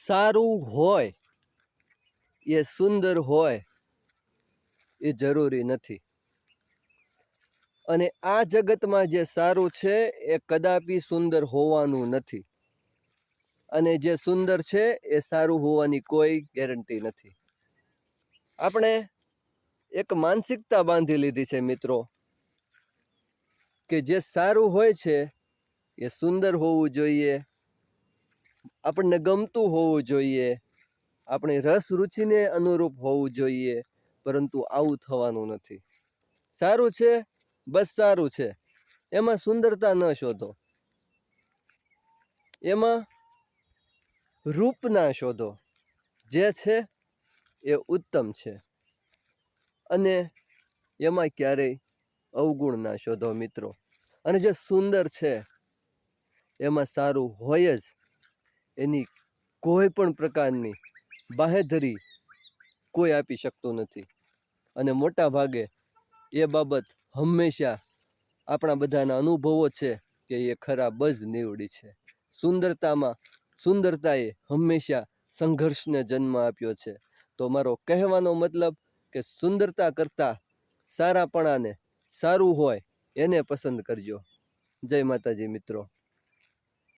સારું હોય એ સુંદર હોય એ જરૂરી નથી, અને આ જગતમાં જે સારું છે એ કદાપી સુંદર હોવાનું નથી, અને જે સુંદર છે એ સારું હોવાની કોઈ ગેરંટી નથી. આપણે એક માનસિકતા બાંધી લીધી છે મિત્રો, કે જે સારું હોય છે એ સુંદર હોવું જોઈએ, આપણને ગમતું હોવું જોઈએ, આપણી રસ રુચિને અનુરૂપ હોવું જોઈએ, પરંતુ આવું થવાનું નથી. સારું છે બસ સારું છે, એમાં સુંદરતા ન શોધો, એમાં રૂપ ના શોધો, જે છે એ ઉત્તમ છે, અને એમાં ક્યારેય અવગુણ ના શોધો મિત્રો. અને જે સુંદર છે એમાં સારું હોય જ, એની કોઈ પણ પ્રકારની બાંહેધરી કોઈ આપી શકતું નથી. અને મોટા ભાગે એ બાબત હંમેશા આપણા બધાના અનુભવો છે કે એ ખરાબ જ નીવડી છે. સુંદરતાએ હંમેશા સંઘર્ષને જન્મ આપ્યો છે. તો મારો કહેવાનો મતલબ કે સુંદરતા કરતાં સારાપણાને, સારું હોય એને પસંદ કરજો. જય માતાજી મિત્રો.